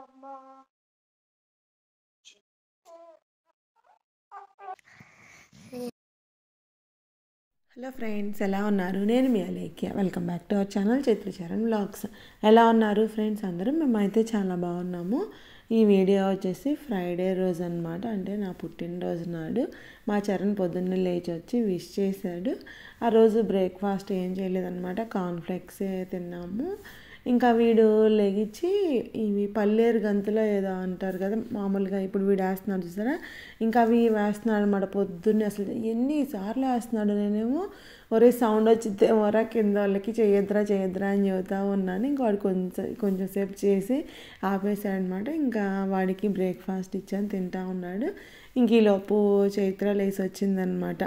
Hello friends, ఎలా ఉన్నారు? నేను మీ Alekhya. Welcome back to our channel Chaitracharan vlogs. ఎలా ఉన్నారు ఫ్రెండ్స్ అందరూ? మేమైతే చాలా బాగున్నాము. ఈ వీడియో వచ్చేసి ఫ్రైడే రోజు అనమాట, అంటే నా పుట్టినరోజు నాడు మా చరణ్ పొద్దున్నే లేచి వచ్చి విష్ చేశాడు. ఆ రోజు బ్రేక్ఫాస్ట్ ఏం చేయలేదన్నమాట, కార్న్ఫ్లెక్స్ తిన్నాము. ఇంకా వీడు లెగిచ్చి ఇవి పల్లేరు గంతులో ఏదో అంటారు కదా మామూలుగా, ఇప్పుడు వీడు వేస్తున్నాడు చూసారా, ఇంకా అవి వేస్తున్నాడు అనమాట పొద్దున్నే. అసలు ఎన్నిసార్లు వేస్తున్నాడు, నేనేమో ఒరే సౌండ్ వచ్చితే ఒరా కింద వాళ్ళకి చేయొద్దురా అని చెబుతూ ఉన్నాను. ఇంకా వాడు కొంచెం సేపు చేసి ఆపేసాడనమాట. ఇంకా వాడికి బ్రేక్ఫాస్ట్ ఇచ్చాను, తింటా ఉన్నాడు. ఇంక ఈలోపు చైత్ర లేసి వచ్చిందనమాట.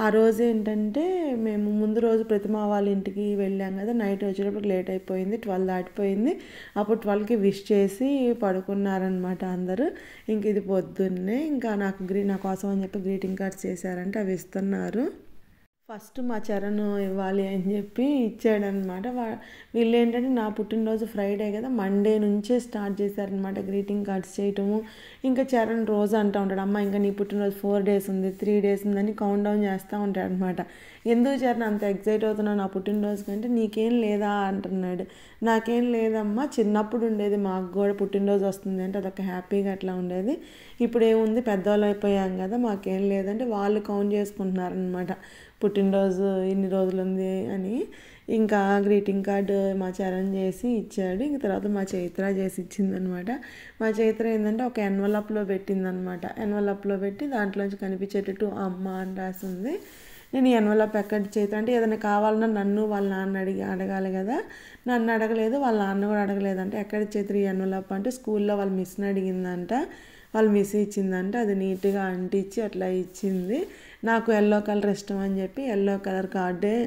ఆ రోజు ఏంటంటే మేము ముందు రోజు ప్రతిమ వాళ్ళ ఇంటికి వెళ్ళాం కదా, నైట్ వచ్చేటప్పుడు లేట్ అయిపోయింది, 12 దాటిపోయింది. అప్పుడు 12కి విష్ చేసి పడుకున్నారనమాట అందరూ. ఇంక ఇది పొద్దున్నే ఇంకా నా కోసం అని చెప్పి గ్రీటింగ్ కార్డ్స్ చేశారంటే అవి ఇస్తున్నారు. ఫస్ట్ మా చరణ్ ఇవ్వాలి అని చెప్పి ఇచ్చాడనమాట. వీళ్ళు ఏంటంటే నా పుట్టినరోజు ఫ్రైడే కదా, మండే నుంచే స్టార్ట్ చేశారనమాట గ్రీటింగ్ కార్డ్స్ చేయటము. ఇంకా చరణ్ రోజు అంటూ ఉంటాడు, అమ్మ ఇంకా నీ పుట్టినరోజు 4 days ఉంది, 3 days ఉందని కౌంట్ డౌన్ చేస్తూ ఉంటాడు అనమాట. ఎందుకు చరణ్ అంత ఎగ్జైట్ అవుతున్నావు నా పుట్టినరోజు కంటే, నీకేం లేదా అంటున్నాడు. నాకేం లేదమ్మా, చిన్నప్పుడు ఉండేది, మాకు కూడా పుట్టినరోజు వస్తుంది అంటే అదొక హ్యాపీగా అట్లా ఉండేది. ఇప్పుడు ఏముంది, పెద్దవాళ్ళు అయిపోయాం కదా, మాకేం లేదంటే వాళ్ళు కౌంట్ చేసుకుంటున్నారనమాట పుట్టినరోజు ఇన్ని రోజులు ఉంది అని. ఇంకా గ్రీటింగ్ కార్డు మా చరణ్ చేసి ఇచ్చాడు. ఇంక తర్వాత మా చైత్ర చేసి ఇచ్చిందనమాట. మా చైత్ర ఏంటంటే ఒక ఎన్వలప్లో పెట్టిందనమాట. ఎన్వలప్లో పెట్టి దాంట్లోంచి కనిపించేటట్టు అమ్మ అని రాసింది. నేను ఈ ఎన్వలప్ ఎక్కడ చైత్ర అంటే ఏదైనా కావాలన్నా నన్ను వాళ్ళ నాన్న అడగాలి కదా, నన్ను అడగలేదు, వాళ్ళ నాన్న కూడా అడగలేదంటే ఎక్కడ చైత్ర ఈ ఎన్వలప్ అంటే స్కూల్లో వాళ్ళ మిస్ని అడిగిందంట, వాళ్ళు మిస్ ఇచ్చిందంట. అది నీట్గా అంటించి అట్లా ఇచ్చింది. నాకు ఎల్లో కలర్ ఇష్టం అని చెప్పి ఎల్లో కలర్ కార్డే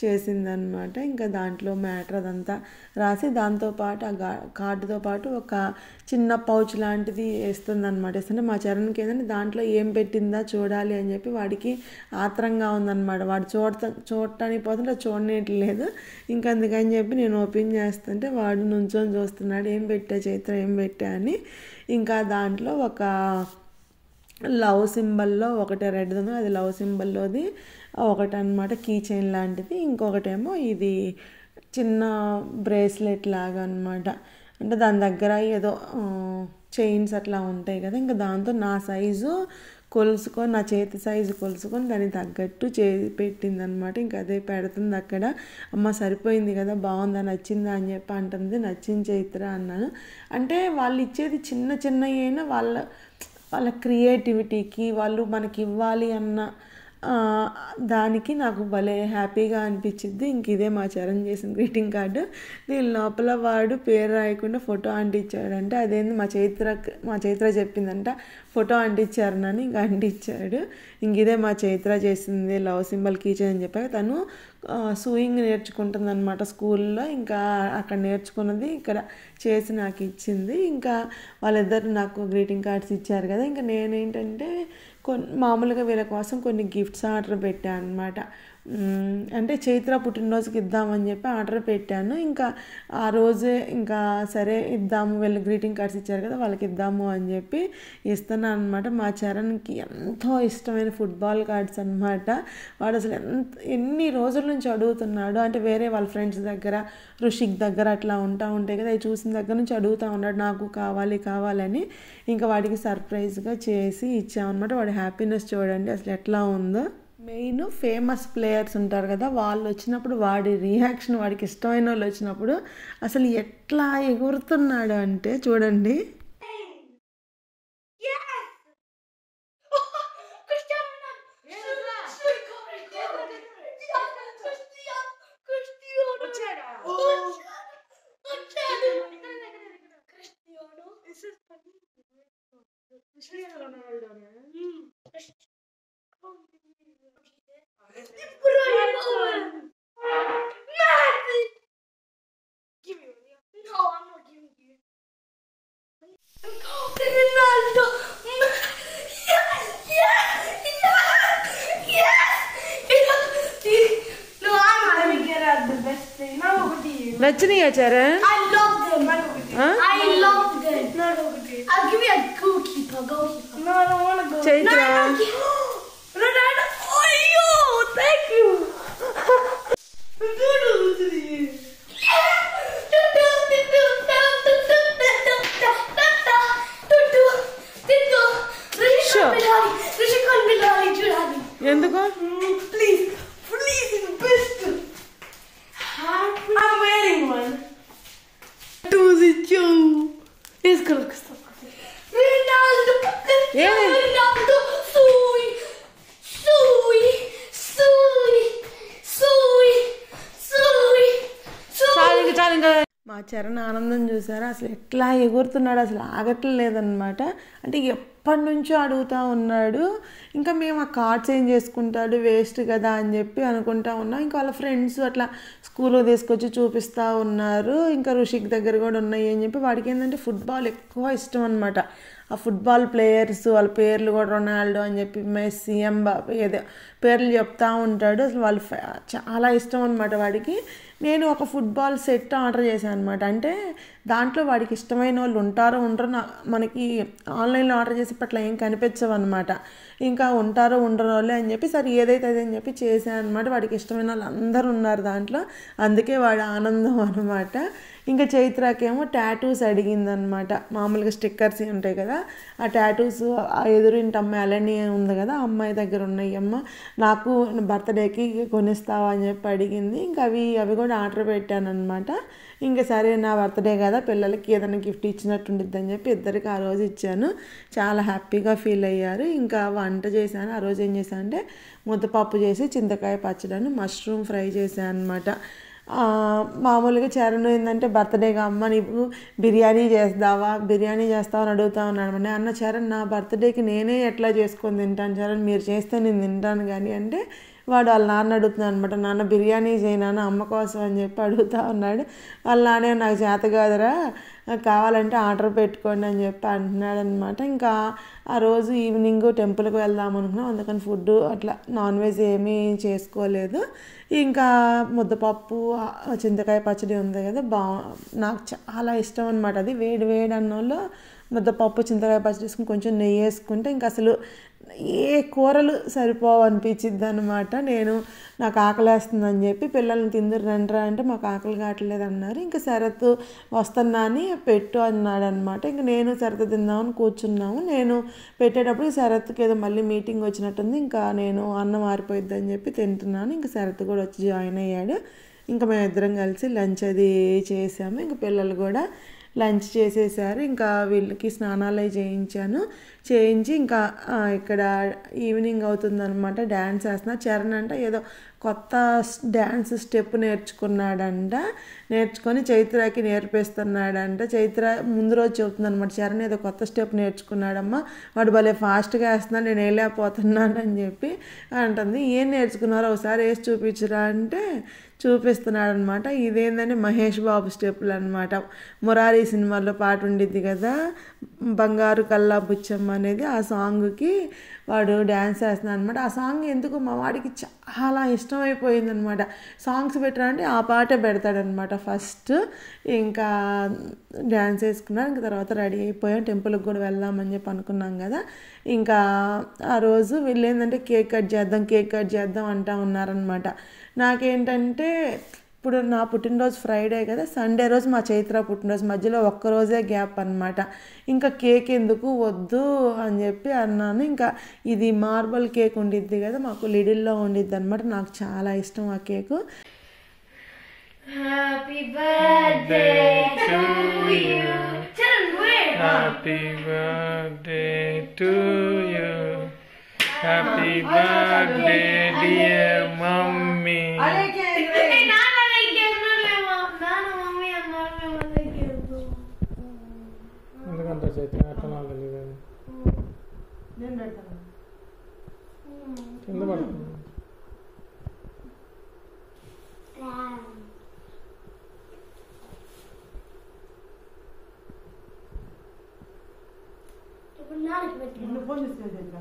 చేసిందనమాట. ఇంకా దాంట్లో మ్యాటర్ అదంతా రాసి దాంతోపాటు ఆ కార్డుతో పాటు ఒక చిన్న పౌచ్ లాంటిది వేస్తుందన్నమాట. వేస్తుంటే మా చరణ్కి ఏంటంటే దాంట్లో ఏం పెట్టిందా చూడాలి అని చెప్పి వాడికి ఆత్రంగా ఉందన్నమాట. వాడు చూడటానికి పోతుంటే చూడనేట్లేదు. ఇంకా అందుకని చెప్పి నేను ఓపెన్ చేస్తుంటే వాడు నుంచొని చూస్తున్నాడు, ఏం పెట్టా చైత్ర ఏం పెట్టా అని. ఇంకా దాంట్లో ఒక లవ్ సింబల్లో ఒకటి రెడ్ ఉంది, అది లవ్ సింబల్లోది ఒకటి అనమాట, కీ చైన్ లాంటిది. ఇంకొకటేమో ఇది చిన్న బ్రేస్లెట్ లాగా అనమాట. అంటే దాని దగ్గర ఏదో చైన్స్ అట్లా ఉంటాయి కదా, ఇంకా దాంతో నా సైజు కొలుసుకొని, నా చేతి సైజు కొలుసుకొని దానికి తగ్గట్టు పెట్టిందనమాట. ఇంకా అదే పెడుతుంది అక్కడ. అమ్మ సరిపోయింది కదా, బాగుందా, నచ్చిందా అని చెప్పి అంటుంది. నచ్చింది చైత్ర అన్నాను. అంటే వాళ్ళు ఇచ్చేది చిన్న అయినా వాళ్ళ క్రియేటివిటీకి, వాళ్ళు మనకి ఇవ్వాలి అన్న దానికి నాకు భలే హ్యాపీగా అనిపించింది. ఇంక ఇదే మా చరణ్ చేసిన గ్రీటింగ్ కార్డు. దీని లోపల వాడు పేరు రాయకుండా ఫోటో అంటించాడంటే, అదేంది మా చైత్ర చెప్పిందంట ఫోటో అంటించారు నన్ను, ఇంకా అంటించాడు. ఇంక ఇదే మా చైత్ర చేసింది లవ్ సింబల్ కీచైన్ అని చెప్పాక. తను సూయింగ్ నేర్చుకుంటుంది అనమాట స్కూల్లో. ఇంకా అక్కడ నేర్చుకున్నది ఇక్కడ చేసి నాకు ఇచ్చింది. ఇంకా వాళ్ళిద్దరు నాకు గ్రీటింగ్ కార్డ్స్ ఇచ్చారు కదా, ఇంకా నేనేంటంటే మామూలుగా వీళ్ళ కోసం కొన్ని గిఫ్ట్స్ ఆర్డర్ పెట్టాను అనమాట. అంటే చైత్ర పుట్టినరోజుకి ఇద్దామని చెప్పి ఆర్డర్ పెట్టాను. ఇంకా ఆ రోజే ఇంకా సరే ఇద్దాము, వీళ్ళు గ్రీటింగ్ కార్డ్స్ ఇచ్చారు కదా వాళ్ళకి ఇద్దాము అని చెప్పి ఇస్తున్నాను అనమాట. మా చరణ్కి ఎంతో ఇష్టమైన ఫుట్బాల్ కార్డ్స్ అనమాట. వాడు అసలు ఎన్ని రోజుల నుంచి అడుగుతున్నాడు, అంటే వేరే వాళ్ళ ఫ్రెండ్స్ దగ్గర, రుషిక్ దగ్గర అట్లా ఉంటాయి కదా, అవి చూసిన దగ్గర నుంచి అడుగుతూ ఉన్నాడు నాకు కావాలని. ఇంకా వాడికి సర్ప్రైజ్గా చేసి ఇచ్చామన్నమాట. వాడి హ్యాపీనెస్ చూడండి అసలు ఎట్లా ఉందో. మెయిన్ ఫేమస్ ప్లేయర్స్ ఉంటారు కదా, వాళ్ళు వచ్చినప్పుడు వాడి రియాక్షన్, వాడికి ఇష్టమైన వాళ్ళు వచ్చినప్పుడు అసలు ఎట్లా ఎగురుతున్నాడు అంటే చూడండి. నచ్చినాయా Charan? I love them. I'll give you a goalkeeper. No, I don't want to go. Chaitra. No. Oh, thank you. Sure. ఎందుకు Please, it's best. I'm wearing one. Do the Joe. It's gonna look so good. Ronaldo. మా చరణ్ ఆనందం చూసారా, అసలు ఎట్లా ఎగురుతున్నాడు, అసలు ఆగట్లేదన్నమాట. అంటే ఎప్పటి నుంచో అడుగుతూ ఉన్నాడు. ఇంకా మేము ఆ కార్డ్స్ ఏం చేసుకుంటాడు, వేస్ట్ కదా అని చెప్పి అనుకుంటా ఉన్నాం. ఇంకా వాళ్ళ ఫ్రెండ్స్ అట్లా స్కూల్లో తీసుకొచ్చి చూపిస్తూ ఉన్నారు. ఇంకా ఋషిక్ దగ్గర కూడా ఉన్నాయి అని చెప్పి వాడికి ఏంటంటే ఫుట్బాల్ ఎక్కువ ఇష్టం అనమాట. ఆ ఫుట్బాల్ ప్లేయర్స్ వాళ్ళ పేర్లు కూడా రొనాల్డో అని చెప్పి మెస్సీ ఎంబాపే ఏదో పేర్లు చెప్తూ ఉంటాడు. అసలు వాళ్ళు చాలా ఇష్టం అనమాట వాడికి. నేను ఒక ఫుట్బాల్ సెట్ ఆర్డర్ చేశాను అనమాట. అంటే దాంట్లో వాడికి ఇష్టమైన వాళ్ళు ఉంటారో ఉండరో మనకి ఆన్లైన్లో ఆర్డర్ చేసేపట్ల ఏం కనిపించవు అనమాట. ఇంకా ఉంటారో ఉండరో వాళ్ళే అని చెప్పి సరే ఏదైతే అదే అని చెప్పి చేశాను అనమాట. వాడికి ఇష్టమైన వాళ్ళు అందరూ ఉన్నారు దాంట్లో, అందుకే వాడి ఆనందం అనమాట. ఇంకా చైత్రకేమో టాటూస్ అడిగిందనమాట. మామూలుగా స్టిక్కర్స్ ఉంటాయి కదా, ఆ టాటూస్ ఆ ఎదురింటి అమ్మాయి అలని ఉంది కదా, ఆ అమ్మాయి దగ్గర ఉన్నాయి అమ్మ, నాకు బర్త్డేకి కొనిస్తావా అని చెప్పి అడిగింది. ఇంకా అవి కూడా ఆర్డర్ పెట్టాను అనమాట. ఇంకా సరే నా బర్త్డే కదా పిల్లలకి ఏదైనా గిఫ్ట్ ఇచ్చినట్టు ఉండిద్ది అని చెప్పి ఇద్దరికి ఆ రోజు ఇచ్చాను. చాలా హ్యాపీగా ఫీల్ అయ్యారు. ఇంకా వంట చేశాను. ఆ రోజు ఏం చేశాను అంటే ముద్దపప్పు చేసి చింతకాయ పచ్చడిని మష్రూమ్ ఫ్రై చేశాను అనమాట. మామూలుగా చరణ్ ఏంటంటే బర్త్డేగా అమ్మ నీకు బిర్యానీ చేస్తావా అని అడుగుతా ఉన్నాడు. అన్న చరణ్ నా బర్త్డేకి నేనే ఎట్లా చేసుకొని తింటాను చరణ్, మీరు చేస్తే నేను తింటాను కానీ అంటే వాడు వాళ్ళ నాన్న అడుగుతున్నాడు అనమాట. నాన్న బిర్యానీ చేయనా అమ్మ కోసం అని చెప్పి అడుగుతూ ఉన్నాడు. వాళ్ళ నాన్న నాకు చేత కాదురా, కావాలంటే ఆర్డర్ పెట్టుకోండి అని చెప్పి అంటున్నాడు అనమాట. ఇంకా ఆ రోజు ఈవినింగ్ టెంపుల్కి వెళ్దాం అనుకున్నాం, అందుకని ఫుడ్ అట్లా నాన్ వెజ్ ఏమీ చేసుకోలేదు. ఇంకా ముద్దపప్పు చింతకాయ పచ్చడి ఉంది కదా, నాకు చాలా ఇష్టం అనమాట. అది వేడి వేడి అన్నంలో ముద్దపప్పు చింతకాయ పచ్చడి వేసుకుని కొంచెం నెయ్యి వేసుకుంటే ఇంకా అసలు ఏ కూరలు సరిపోవు అనిపించిద్ది అనమాట. నాకు ఆకలేస్తుందని చెప్పి పిల్లల్ని తిందురు రండ్రా అంటే మాకు ఆకలి కావట్లేదు అన్నారు. ఇంకా శరత్ వస్తున్నా అని పెట్టు అన్నాడు అనమాట. ఇంకా నేను శరత్ తిందామని కూర్చున్నాము. నేను పెట్టేటప్పుడు శరత్కి ఏదో మళ్ళీ మీటింగ్ వచ్చినట్టుంది, ఇంకా నేను అన్నం ఆరిపోయిద్ది అని చెప్పి తింటున్నాను. ఇంకా శరత్ కూడా వచ్చి జాయిన్ అయ్యాడు. ఇంకా మేమిద్దరం కలిసి లంచ్ అది చేసాము. ఇంకా పిల్లలు కూడా లంచ్ చేసేసారు. ఇంకా వీళ్ళకి స్నానాలు చేయించి ఇంకా ఇక్కడ ఈవినింగ్ అవుతుందన్నమాట. డ్యాన్స్ వేస్తున్నా. చరణ్ అంటే ఏదో కొత్త డ్యాన్స్ స్టెప్ నేర్చుకొని చైత్రకి నేర్పిస్తున్నాడంట. చైత్ర ముందు రోజు చెబుతుందన్నమాట, చరణ్ ఏదో కొత్త స్టెప్ నేర్చుకున్నాడమ్మా, వాడు భలే ఫాస్ట్గా వేస్తున్నాడు, నేను వేయలేకపోతున్నాను అని చెప్పి అంటుంది. ఏం నేర్చుకున్నారో ఒకసారి వేసి చూపించరా అంటే చూపిస్తున్నాడు అనమాట. ఇదేంటంటే మహేష్ బాబు స్టెప్పులు అనమాట. మురారి సినిమాలో పాట ఉండిద్ది కదా, బంగారు కల్లా బుచ్చమ్మ అనేది, ఆ సాంగ్కి వాడు డ్యాన్స్ వేస్తున్నాడు అనమాట. ఆ సాంగ్ ఎందుకు మా వాడికి చాలా ఇష్టమైపోయింది అనమాట. సాంగ్స్ పెట్టారంటే ఆ పాటే పెడతాడనమాట ఫస్ట్. ఇంకా డ్యాన్స్ వేసుకున్నాను. ఇంకా తర్వాత రెడీ అయిపోయాం, టెంపుల్కి కూడా వెళ్దామని చెప్పి అనుకున్నాం కదా. ఇంకా ఆ రోజు వీళ్ళు ఏంటంటే కేక్ కట్ చేద్దాం అంటూ ఉన్నారనమాట. నాకేంటంటే ఇప్పుడు నా పుట్టినరోజు ఫ్రైడే కదా, సండే రోజు మా చైత్ర పుట్టినరోజు, మధ్యలో ఒక్కరోజే గ్యాప్ అనమాట. ఇంకా కేక్ ఎందుకు వద్దు అని చెప్పి అన్నాను. ఇంకా ఇది మార్బల్ కేక్ ఉండిద్ది కదా, మాకు లిడిల్లో ఉండిద్ది అనమాట. నాకు చాలా ఇష్టం ఆ cake. Happy birthday to you. Happy birthday to you. Happy birthday dear mummy. ఎందుకంటే చైతన్య అట్లా తెలియదు, నేను పెడతాను కింద పడుతుంది. ఫోన్ తీసుకెళ్తా.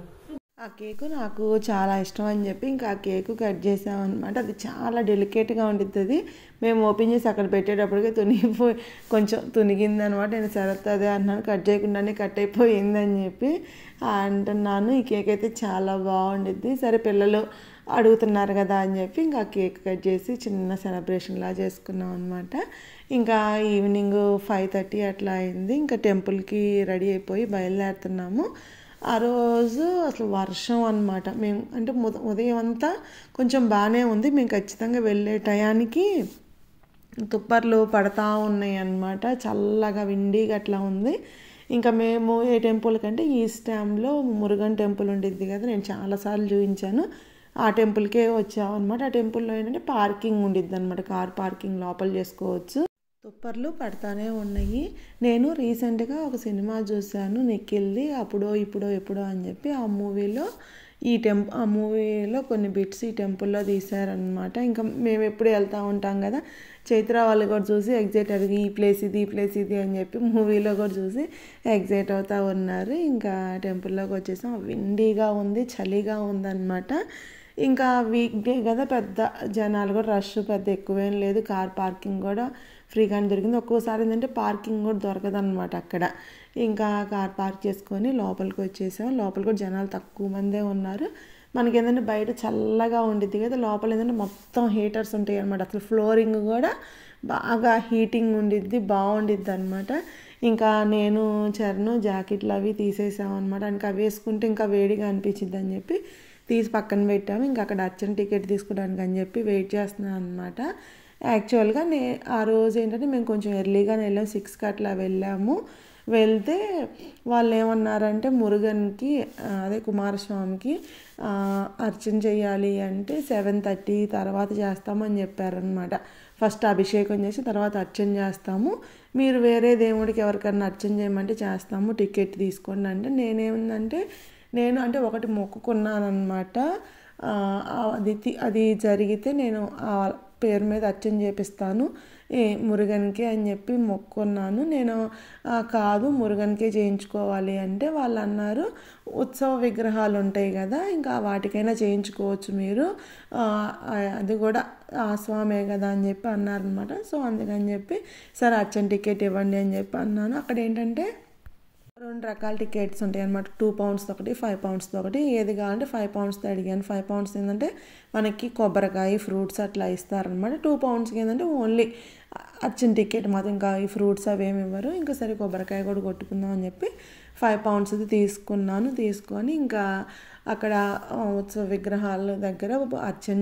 ఆ కేకు నాకు చాలా ఇష్టం అని చెప్పి ఇంకా ఆ కేకు కట్ చేసామన్నమాట. అది చాలా డెలికేట్గా ఉండిద్ది. మేము ఓపెన్ చేసి అక్కడ పెట్టేటప్పటికే తునిగిపోయి కొంచెం తునిగిందనమాట. నేను సరత్ అదే అన్నాను, కట్ చేయకుండానే కట్ అయిపోయిందని చెప్పి అంటున్నాను. ఈ కేక్ అయితే చాలా బాగుండిద్ది. సరే పిల్లలు అడుగుతున్నారు కదా అని చెప్పి ఇంకా కేక్ కట్ చేసి చిన్న సెలబ్రేషన్లా చేసుకున్నాం అనమాట. ఇంకా ఈవినింగ్ 5:30 అట్లా అయింది. ఇంకా టెంపుల్కి రెడీ అయిపోయి బయలుదేరుతున్నాము. ఆ రోజు అసలు వర్షం అనమాట. మేము అంటే ఉదయం అంతా కొంచెం బాగానే ఉంది. మేము ఖచ్చితంగా వెళ్ళే టయానికి తుప్పర్లు పడతా ఉన్నాయి అన్నమాట. చల్లగా విండీగా అట్లా ఉంది. ఇంకా మేము ఏ టెంపుల్ కంటే ఈస్ట్ డ్యామ్లో మురుగన్ టెంపుల్ ఉండిద్ది కదా, నేను చాలాసార్లు చూపించాను. ఆ టెంపుల్కే వచ్చామన్నమాట. ఆ టెంపుల్లో ఏంటంటే పార్కింగ్ ఉండిద్ది అనమాట, కార్ పార్కింగ్ లోపల చేసుకోవచ్చు. తుప్పర్లు పడతానే ఉన్నాయి. నేను రీసెంట్గా ఒక సినిమా చూశాను నిఖిల్ది, అప్పుడో ఇప్పుడో ఎప్పుడో అని చెప్పి. ఆ మూవీలో కొన్ని బిట్స్ ఈ టెంపుల్లో తీశారనమాట. ఇంకా మేము ఎప్పుడు వెళ్తూ ఉంటాం కదా, చైత్ర వాళ్ళు కూడా చూసి ఎగ్జైట్ అది ఈ ప్లేస్ ఇది అని చెప్పి మూవీలో కూడా చూసి ఎగ్జైట్ అవుతూ ఉన్నారు. ఇంకా టెంపుల్లోకి వచ్చేసాం. విండీగా ఉంది, చలిగా ఉందన్నమాట. ఇంకా వీక్ డే కదా, పెద్ద జనాలు కూడా రష్ పెద్ద ఎక్కువేం లేదు. కార్ పార్కింగ్ కూడా ఫ్రీగానే దొరికింది. ఒక్కోసారి ఏంటంటే పార్కింగ్ కూడా దొరకదన్నమాట అక్కడ. ఇంకా కార్ పార్క్ చేసుకొని లోపలికి వచ్చేసాం. లోపల కూడా జనాలు తక్కువ మందే ఉన్నారు. మనకి ఏంటంటే బయట చల్లగా ఉండిద్ది కదా, లోపల ఏంటంటే మొత్తం హీటర్స్ ఉంటాయి అనమాట. అసలు ఫ్లోరింగ్ కూడా బాగా హీటింగ్ ఉండిద్ది, బాగుండిద్ది అనమాట. ఇంకా నేను చరణ్ జాకెట్లు అవి తీసేసామన్నమాట. ఇంకా అవి వేసుకుంటే ఇంకా వేడిగా అనిపించిద్ది అని చెప్పి తీసి పక్కన పెట్టాము. ఇంకా అక్కడ అర్చన టికెట్ తీసుకోవడానికి అని చెప్పి వెయిట్ చేస్తున్నాను అనమాట. యాక్చువల్గా ఆ రోజు ఏంటంటే మేము కొంచెం ఎర్లీగానే వెళ్ళాము, 6కి అట్లా వెళ్ళాము. వెళ్తే వాళ్ళు ఏమన్నారంటే మురుగన్కి అదే కుమారస్వామికి అర్చన చేయాలి అంటే 7:30 తర్వాత చేస్తామని చెప్పారనమాట. ఫస్ట్ అభిషేకం చేసి తర్వాత అర్చన చేస్తాము, మీరు వేరే దేవుడికి ఎవరికన్నా అర్చన చేయమంటే చేస్తాము, టికెట్ తీసుకోండి అంటే. నేను అంటే ఒకటి మొక్కుకున్నానమాట. అది జరిగితే నేను ఆ పేరు మీద అర్చన చేపిస్తాను మురుగన్కి అని చెప్పి మొక్కున్నాను. నేను కాదు మురుగన్కే చేయించుకోవాలి అంటే వాళ్ళు అన్నారు, ఉత్సవ విగ్రహాలు ఉంటాయి కదా, ఇంకా వాటికైనా చేయించుకోవచ్చు మీరు, అది కూడా ఆ స్వామే కదా అని చెప్పి అన్నారనమాట. సో అందుకని చెప్పి సరే అర్చన టికెట్ ఇవ్వండి అని చెప్పి అన్నాను. అక్కడ ఏంటంటే 2 రకాల టికెట్స్ ఉంటాయి అనమాట. 2 pounds ఒకటి, 5 pounds ఒకటి. ఏది కావాలంటే 5 pounds అడిగాను. 5 pounds ఏంటంటే మనకి కొబ్బరికాయ ఫ్రూట్స్ అట్లా ఇస్తారనమాట. 2 poundsకి ఏంటంటే ఓన్లీ అర్చన టికెట్ మాత్రం, ఇంకా ఈ ఫ్రూట్స్ అవి ఏమి ఇవ్వరు. ఇంకా సరే కొబ్బరికాయ కూడా కొట్టుకుందాం అని చెప్పి 5 pounds తీసుకున్నాను. తీసుకొని ఇంకా అక్కడ ఉత్సవ విగ్రహాల దగ్గర అర్చన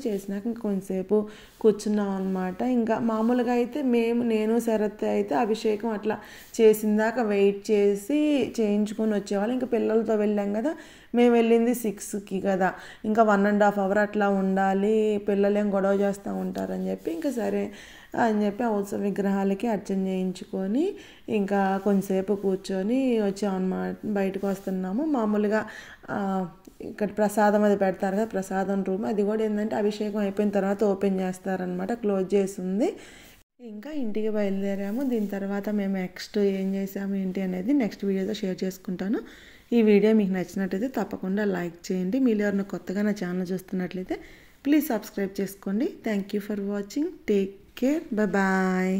చేసినాక ఇంకా కొంచెంసేపు కూర్చున్నాం అనమాట. ఇంకా మామూలుగా అయితే నేను శరత్ అయితే అభిషేకం అట్లా చేసిందాక వెయిట్ చేసి చేయించుకొని వచ్చేవాళ్ళు. ఇంకా పిల్లలతో వెళ్ళాం కదా, మేము వెళ్ళింది 6కి కదా, ఇంకా 1.5 hour అట్లా ఉండాలి, పిల్లలు ఏం గొడవ చేస్తూ ఉంటారని చెప్పి ఇంకా సరే అని చెప్పి ఆ ఉత్సవ విగ్రహాలకి అర్చన చేయించుకొని ఇంకా కొంచెంసేపు కూర్చొని వచ్చామన్నమాట. బయటకు వస్తున్నాము. మామూలుగా ఇక్కడ ప్రసాదం అది పెడతారు కదా, ప్రసాదం రూమ్, అది కూడా ఏంటంటే అభిషేకం అయిపోయిన తర్వాత ఓపెన్ చేస్తారనమాట, క్లోజ్ చేసి ఉంది. ఇంకా ఇంటికి బయలుదేరాము. దీని తర్వాత మేము నెక్స్ట్ ఏం చేసాము ఏంటి అనేది నెక్స్ట్ వీడియోతో షేర్ చేసుకుంటాను. ఈ వీడియో మీకు నచ్చినట్లయితే తప్పకుండా లైక్ చేయండి. మీరు ఎవరైనా కొత్తగా నా ఛానల్ చూస్తున్నట్లయితే ప్లీజ్ సబ్స్క్రైబ్ చేసుకోండి. Thank you for watching. Take care. Bye.